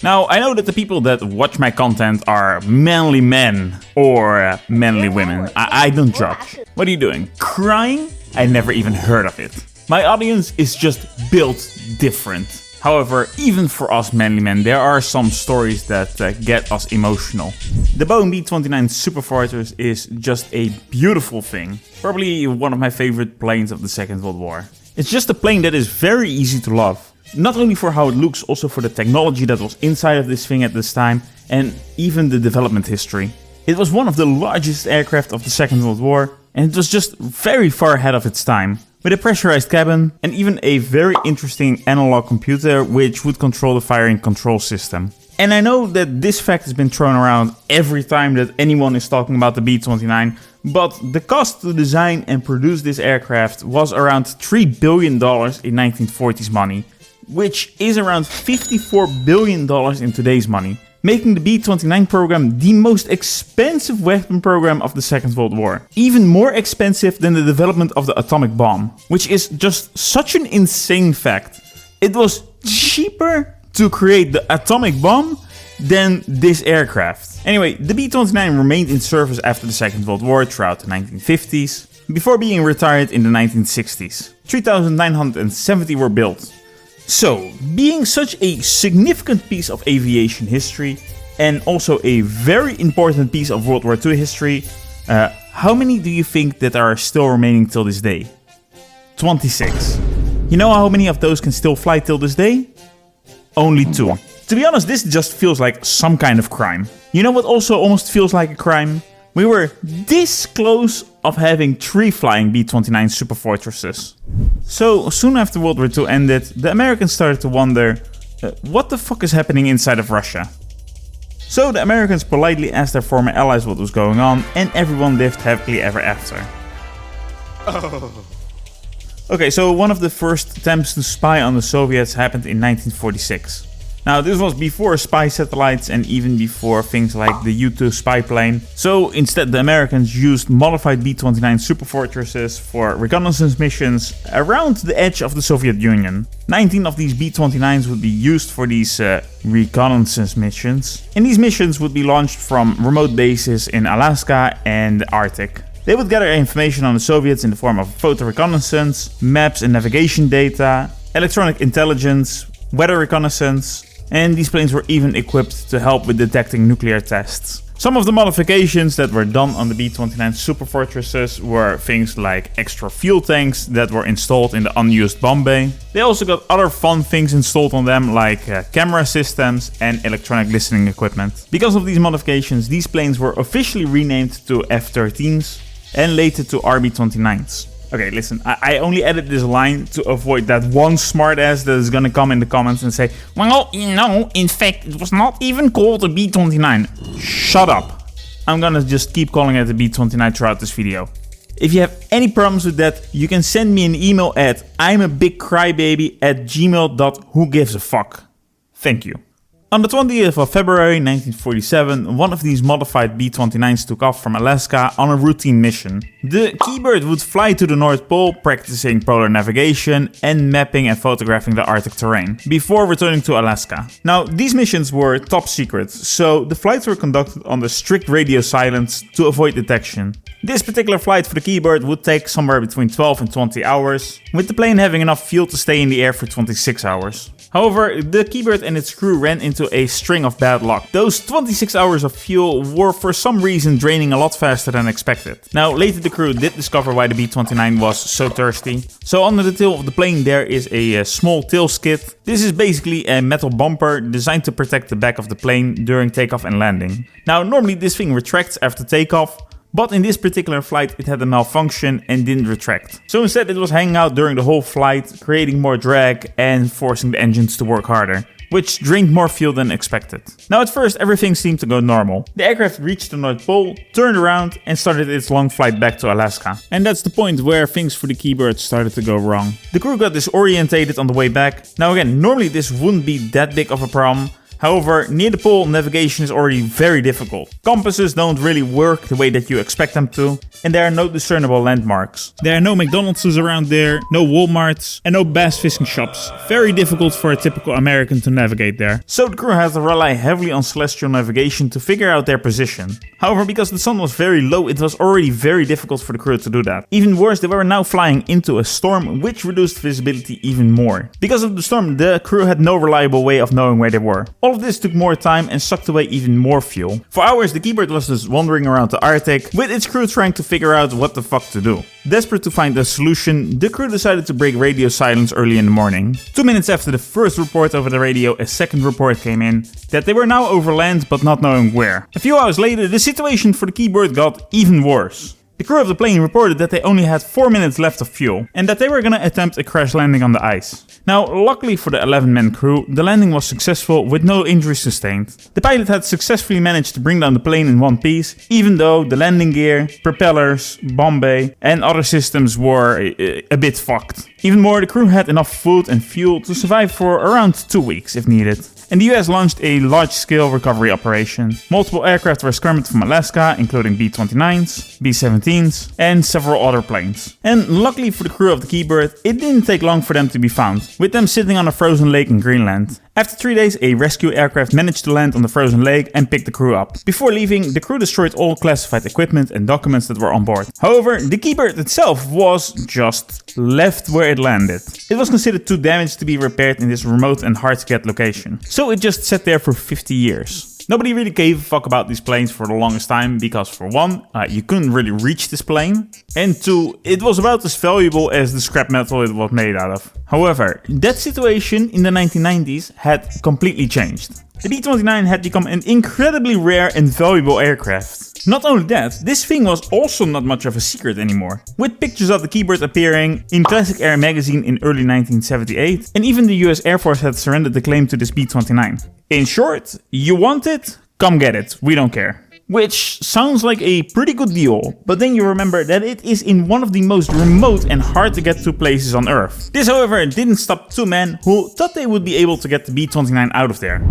Now, I know that the people that watch my content are manly men or manly women. I don't judge. What are you doing? Crying? I never even heard of it. My audience is just built different. However, even for us manly men, there are some stories that get us emotional. The Boeing B-29 Superfortress is just a beautiful thing. Probably one of my favorite planes of the Second World War. It's just a plane that is very easy to love. Not only for how it looks, also for the technology that was inside of this thing at this time, and even the development history. It was one of the largest aircraft of the Second World War, and it was just very far ahead of its time. With a pressurized cabin, and even a very interesting analog computer which would control the firing control system. And I know that this fact has been thrown around every time that anyone is talking about the B-29, but the cost to design and produce this aircraft was around $3 billion in 1940s money, which is around $54 billion in today's money, making the B-29 program the most expensive weapon program of the Second World War. Even more expensive than the development of the atomic bomb, which is just such an insane fact. It was cheaper to create the atomic bomb than this aircraft. Anyway, the B-29 remained in service after the Second World War throughout the 1950s, before being retired in the 1960s. 3,970 were built. So, being such a significant piece of aviation history, and also a very important piece of World War II history, how many do you think that are still remaining till this day? 26. You know how many of those can still fly till this day? Only 2. To be honest, this just feels like some kind of crime. You know what also almost feels like a crime? We were this close of having 3 flying B-29 Superfortresses. So, soon after World War II ended, the Americans started to wonder, what the fuck is happening inside of Russia? So the Americans politely asked their former allies what was going on, and everyone lived happily ever after. Oh. Okay, so one of the first attempts to spy on the Soviets happened in 1946. Now, this was before spy satellites and even before things like the U-2 spy plane. So instead, the Americans used modified B-29 Superfortresses for reconnaissance missions around the edge of the Soviet Union. 19 of these B-29s would be used for these reconnaissance missions. And these missions would be launched from remote bases in Alaska and the Arctic. They would gather information on the Soviets in the form of photo reconnaissance, maps and navigation data, electronic intelligence, weather reconnaissance, and these planes were even equipped to help with detecting nuclear tests. Some of the modifications that were done on the B-29 Superfortresses were things like extra fuel tanks that were installed in the unused bomb bay. They also got other fun things installed on them like camera systems and electronic listening equipment. Because of these modifications, these planes were officially renamed to F-13s and later to RB-29s. Okay, listen, I only added this line to avoid that one smartass that is gonna come in the comments and say, well, you know, in fact, it was not even called a B-29. Shut up. I'm gonna just keep calling it a B-29 throughout this video. If you have any problems with that, you can send me an email at imabigcrybaby@gmail.whogivesaffuck. Thank you. On the 20th of February 1947, one of these modified B-29s took off from Alaska on a routine mission. The Kee Bird would fly to the North Pole, practicing polar navigation and mapping and photographing the Arctic terrain, before returning to Alaska. Now, these missions were top secret, so the flights were conducted under strict radio silence to avoid detection. This particular flight for the Kee Bird would take somewhere between 12 and 20 hours, with the plane having enough fuel to stay in the air for 26 hours. However, the Kee Bird and its crew ran into a string of bad luck. Those 26 hours of fuel were for some reason draining a lot faster than expected. Now, later the crew did discover why the B-29 was so thirsty. So under the tail of the plane there is a small tail skid. This is basically a metal bumper designed to protect the back of the plane during takeoff and landing. Now, normally this thing retracts after takeoff, but in this particular flight it had a malfunction and didn't retract. So instead it was hanging out during the whole flight, creating more drag and forcing the engines to work harder, which drained more fuel than expected. Now at first everything seemed to go normal. The aircraft reached the North Pole, turned around and started its long flight back to Alaska. And that's the point where things for the Kee Bird started to go wrong. The crew got disorientated on the way back. Now again, normally this wouldn't be that big of a problem. However, near the pole, navigation is already very difficult. Compasses don't really work the way that you expect them to, and there are no discernible landmarks. There are no McDonald's around there, no Walmarts, and no bass fishing shops. Very difficult for a typical American to navigate there. So the crew had to rely heavily on celestial navigation to figure out their position. However, because the sun was very low, it was already very difficult for the crew to do that. Even worse, they were now flying into a storm, which reduced visibility even more. Because of the storm, the crew had no reliable way of knowing where they were. All of this took more time and sucked away even more fuel. For hours, the Kee Bird was just wandering around the Arctic, with its crew trying to figure out what the fuck to do. Desperate to find a solution, the crew decided to break radio silence early in the morning. 2 minutes after the first report over the radio, a second report came in that they were now over land but not knowing where. A few hours later, the situation for the Kee Bird got even worse. The crew of the plane reported that they only had 4 minutes left of fuel and that they were gonna attempt a crash landing on the ice. Now, luckily for the 11-man crew, the landing was successful with no injuries sustained. The pilot had successfully managed to bring down the plane in one piece, even though the landing gear, propellers, bomb bay and other systems were a bit fucked. Even more, the crew had enough food and fuel to survive for around 2 weeks if needed. And the US launched a large-scale recovery operation. Multiple aircraft were scrambled from Alaska, including B-29s, B-17s, and several other planes. And luckily for the crew of the Kee Bird, it didn't take long for them to be found, with them sitting on a frozen lake in Greenland. After 3 days, a rescue aircraft managed to land on the frozen lake and pick the crew up. Before leaving, the crew destroyed all classified equipment and documents that were on board. However, the Kee Bird itself was just left where it landed. It was considered too damaged to be repaired in this remote and hard-to-get location. So it just sat there for 50 years. Nobody really gave a fuck about these planes for the longest time because, for one, you couldn't really reach this plane, and two, it was about as valuable as the scrap metal it was made out of. However, that situation in the 1990s had completely changed. The B-29 had become an incredibly rare and valuable aircraft. Not only that, this thing was also not much of a secret anymore, with pictures of the Kee Bird appearing in Classic Air magazine in early 1978, and even the US Air Force had surrendered the claim to this B-29. In short, you want it? Come get it, we don't care. Which sounds like a pretty good deal, but then you remember that it is in one of the most remote and hard to get to places on Earth. This, however, didn't stop two men who thought they would be able to get the B-29 out of there.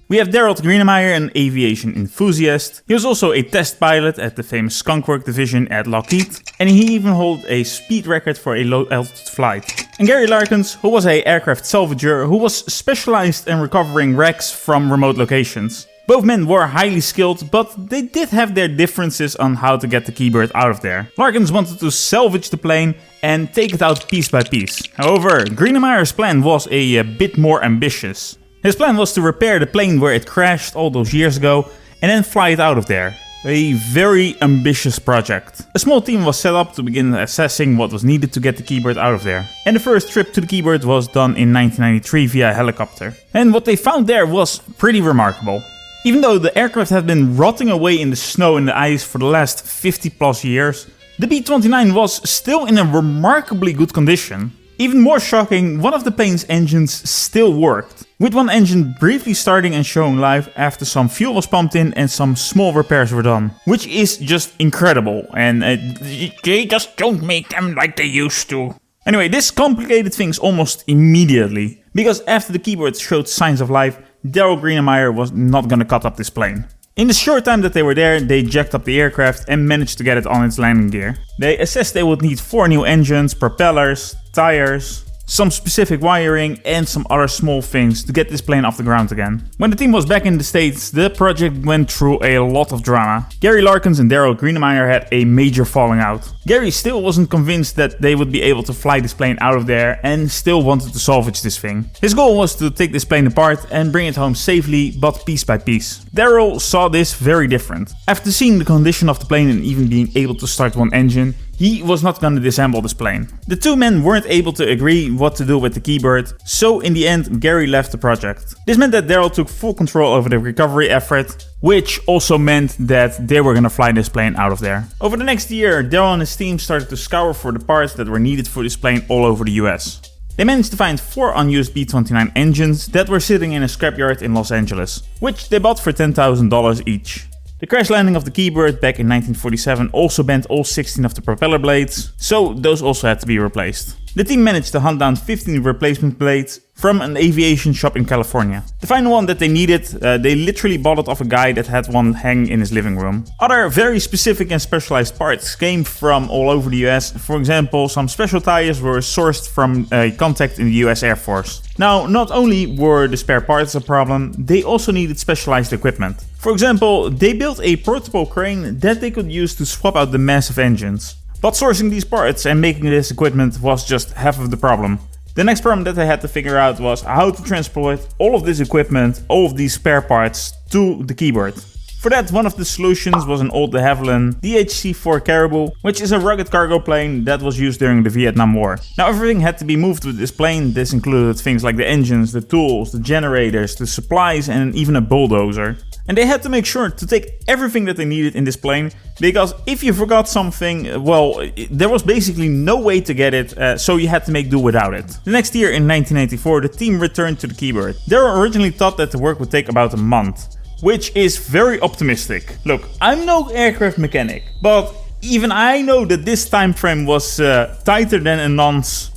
We have Darrell Greenemeier, an aviation enthusiast. He was also a test pilot at the famous Skunkworks division at Lockheed, and he even held a speed record for a low altitude flight. And Gary Larkins, who was an aircraft salvager who was specialized in recovering wrecks from remote locations. Both men were highly skilled, but they did have their differences on how to get the Kee Bird out of there. Larkins wanted to salvage the plane and take it out piece by piece. However, Greenemeier's plan was a bit more ambitious. His plan was to repair the plane where it crashed all those years ago and then fly it out of there. A very ambitious project. A small team was set up to begin assessing what was needed to get the Kee Bird out of there. And the first trip to the Kee Bird was done in 1993 via helicopter. And what they found there was pretty remarkable. Even though the aircraft had been rotting away in the snow and the ice for the last 50 plus years, the B-29 was still in a remarkably good condition. Even more shocking, one of the plane's engines still worked, with one engine briefly starting and showing life after some fuel was pumped in and some small repairs were done. Which is just incredible, and they just don't make them like they used to. Anyway, this complicated things almost immediately, because after the Kee Bird showed signs of life, Darrell Greenemeier was not gonna cut up this plane. In the short time that they were there, they jacked up the aircraft and managed to get it on its landing gear. They assessed they would need 4 new engines, propellers, tires, some specific wiring and some other small things to get this plane off the ground again. When the team was back in the States, the project went through a lot of drama. Gary Larkins and Darrell Greenemeier had a major falling out. Gary still wasn't convinced that they would be able to fly this plane out of there and still wanted to salvage this thing. His goal was to take this plane apart and bring it home safely, but piece by piece. Darrell saw this very different. After seeing the condition of the plane and even being able to start one engine, he was not going to disassemble this plane. The two men weren't able to agree what to do with the Kee Bird, so in the end Gary left the project. This meant that Darrell took full control over the recovery effort, which also meant that they were going to fly this plane out of there. Over the next year, Darrell and his team started to scour for the parts that were needed for this plane all over the US. They managed to find 4 unused B-29 engines that were sitting in a scrapyard in Los Angeles, which they bought for $10,000 each. The crash landing of the Kee Bird back in 1947 also bent all 16 of the propeller blades, so those also had to be replaced. The team managed to hunt down 15 replacement blades, from an aviation shop in California. To find one that they needed, they literally bought it off a guy that had one hanging in his living room. Other very specific and specialized parts came from all over the US. For example, some special tires were sourced from a contact in the US Air Force. Now, not only were the spare parts a problem, they also needed specialized equipment. For example, they built a portable crane that they could use to swap out the massive engines. But sourcing these parts and making this equipment was just half of the problem. The next problem that they had to figure out was how to transport all of this equipment, all of these spare parts, to the Kee Bird. For that, one of the solutions was an old de Havilland DHC-4 Caribou, which is a rugged cargo plane that was used during the Vietnam War. Now everything had to be moved with this plane. This included things like the engines, the tools, the generators, the supplies, and even a bulldozer. And they had to make sure to take everything that they needed in this plane, because if you forgot something, well, there was basically no way to get it, so you had to make do without it. The next year, in 1984, the team returned to the Kee Bird. They were originally thought that the work would take about a month, which is very optimistic. Look, I'm no aircraft mechanic, but even I know that this time frame was tighter than a nonce.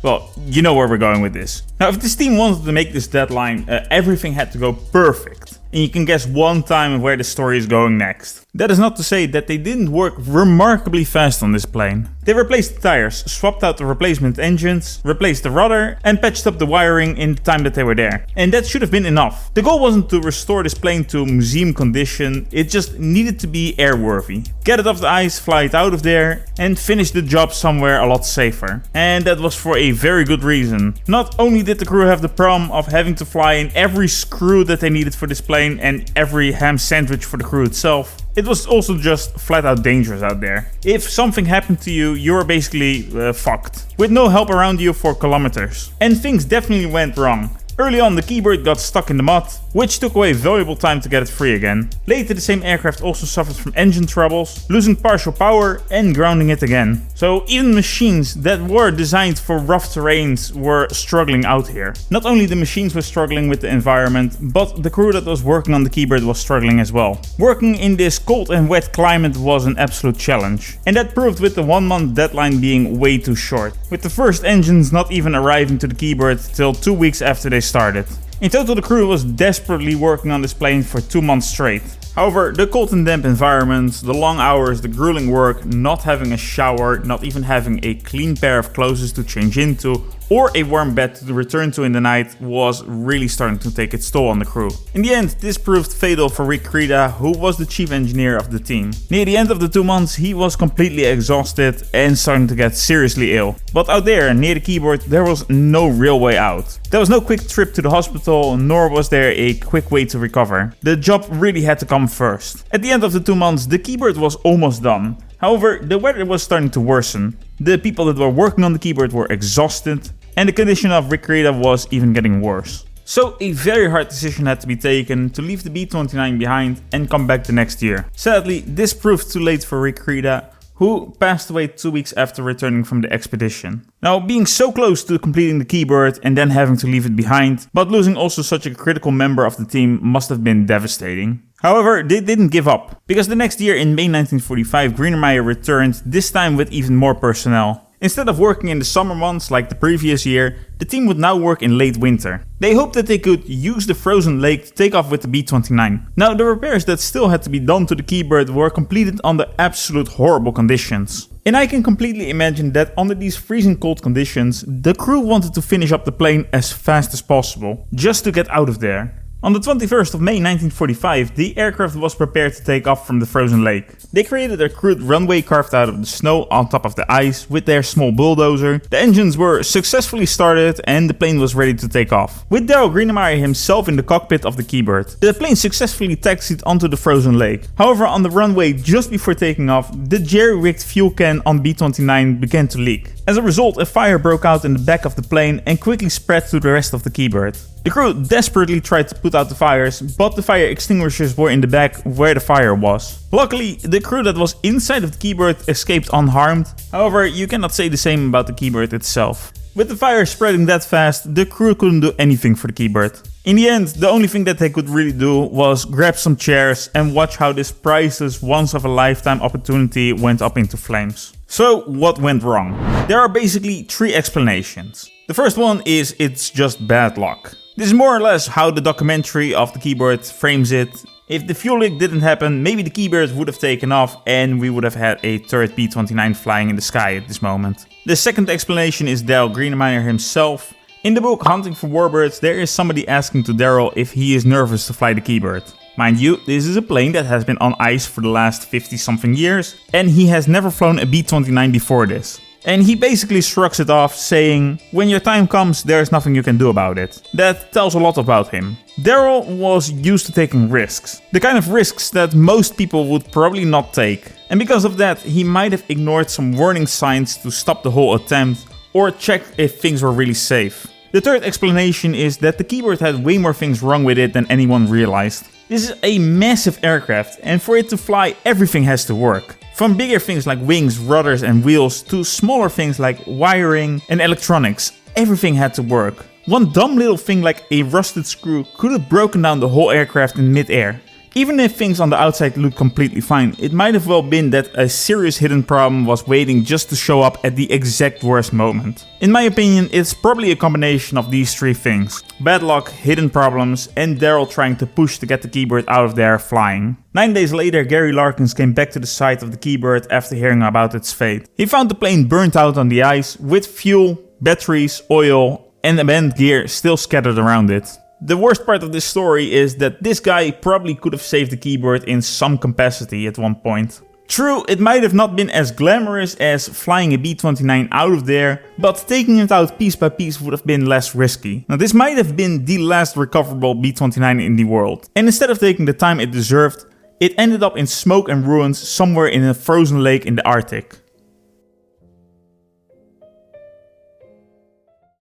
Well, you know where we're going with this. Now, if this team wanted to make this deadline, everything had to go perfect. And you can guess one time where the story is going next. That is not to say that they didn't work remarkably fast on this plane. They replaced the tires, swapped out the replacement engines, replaced the rudder, and patched up the wiring in the time that they were there. And that should have been enough. The goal wasn't to restore this plane to museum condition, it just needed to be airworthy. Get it off the ice, fly it out of there, and finish the job somewhere a lot safer. And that was for a very good reason. Not only did the crew have the problem of having to fly in every screw that they needed for this plane and every ham sandwich for the crew itself, it was also just flat out dangerous out there. If something happened to you, you're basically fucked, with no help around you for kilometers. And things definitely went wrong. Early on, the Kee Bird got stuck in the mud, which took away valuable time to get it free again. Later, the same aircraft also suffered from engine troubles, losing partial power and grounding it again. So even machines that were designed for rough terrains were struggling out here. Not only the machines were struggling with the environment, but the crew that was working on the Kee Bird was struggling as well. Working in this cold and wet climate was an absolute challenge. And that proved with the 1 month deadline being way too short, with the first engines not even arriving to the Kee Bird till 2 weeks after they started. In total, the crew was desperately working on this plane for 2 months straight. However, the cold and damp environment, the long hours, the grueling work, not having a shower, not even having a clean pair of clothes to change into, or a warm bed to return to in the night was really starting to take its toll on the crew. In the end, this proved fatal for Rick Creda, who was the chief engineer of the team. Near the end of the 2 months, he was completely exhausted and starting to get seriously ill. But out there, near the Kee Bird, there was no real way out. There was no quick trip to the hospital, nor was there a quick way to recover. The job really had to come first. At the end of the 2 months, the Kee Bird was almost done. However, the weather was starting to worsen. The people that were working on the Kee Bird were exhausted, and the condition of Rick Creda was even getting worse. So a very hard decision had to be taken to leave the B-29 behind and come back the next year. Sadly, this proved too late for Rick Creda, who passed away 2 weeks after returning from the expedition. Now, being so close to completing the Kee Bird and then having to leave it behind, but losing also such a critical member of the team must have been devastating. However, they didn't give up, because the next year in May 1945, Greenermeyer returned, this time with even more personnel. Instead of working in the summer months like the previous year, the team would now work in late winter. They hoped that they could use the frozen lake to take off with the B-29. Now, the repairs that still had to be done to the Kee Bird were completed under absolute horrible conditions. And I can completely imagine that under these freezing cold conditions, the crew wanted to finish up the plane as fast as possible, just to get out of there. On the 21st of May 1945, the aircraft was prepared to take off from the frozen lake. They created a crude runway carved out of the snow on top of the ice with their small bulldozer. The engines were successfully started and the plane was ready to take off, with Daryl Greenermeyer himself in the cockpit of the Kee Bird. The plane successfully taxied onto the frozen lake. However, on the runway just before taking off, the jerry-rigged fuel can on B-29 began to leak. As a result, a fire broke out in the back of the plane and quickly spread to the rest of the Kee Bird. The crew desperately tried to put out the fires, but the fire extinguishers were in the back where the fire was. Luckily, the crew that was inside of the Kee Bird escaped unharmed. However, you cannot say the same about the Kee Bird itself. With the fire spreading that fast, the crew couldn't do anything for the Kee Bird. In the end, the only thing that they could really do was grab some chairs and watch how this priceless once-of-a-lifetime opportunity went up into flames. So, what went wrong? There are basically 3 explanations. The The first one is it's just bad luck. This is more or less how the documentary of the Kee Bird frames it. If the fuel leak didn't happen, maybe the Kee Bird would have taken off and we would have had a third B-29 flying in the sky at this moment. The second explanation is Daryl Greenemeier himself. In the book Hunting for Warbirds, there is somebody asking to Daryl if he is nervous to fly the Kee Bird. Mind you, this is a plane that has been on ice for the last 50 something years, and he has never flown a B-29 before this. And he basically shrugs it off, saying, when your time comes, there's nothing you can do about it. That tells a lot about him. Daryl was used to taking risks. The kind of risks that most people would probably not take. And because of that, he might have ignored some warning signs to stop the whole attempt, or checked if things were really safe. The third explanation is that the Kee Bird had way more things wrong with it than anyone realized. This is a massive aircraft, and for it to fly, everything has to work. From bigger things like wings, rudders and wheels to smaller things like wiring and electronics, everything had to work. One dumb little thing like a rusted screw could have broken down the whole aircraft in mid-air. Even if things on the outside looked completely fine, it might have well been that a serious hidden problem was waiting just to show up at the exact worst moment. In my opinion, it's probably a combination of these three things. Bad luck, hidden problems, and Daryl trying to push to get the Kee Bird out of there flying. 9 days later, Gary Larkins came back to the site of the Kee Bird after hearing about its fate. He found the plane burnt out on the ice, with fuel, batteries, oil, and abandoned gear still scattered around it. The worst part of this story is that this guy probably could have saved the Kee Bird in some capacity at one point. True, it might have not been as glamorous as flying a B-29 out of there, but taking it out piece by piece would have been less risky. Now this might have been the last recoverable B-29 in the world, and instead of taking the time it deserved, it ended up in smoke and ruins somewhere in a frozen lake in the Arctic.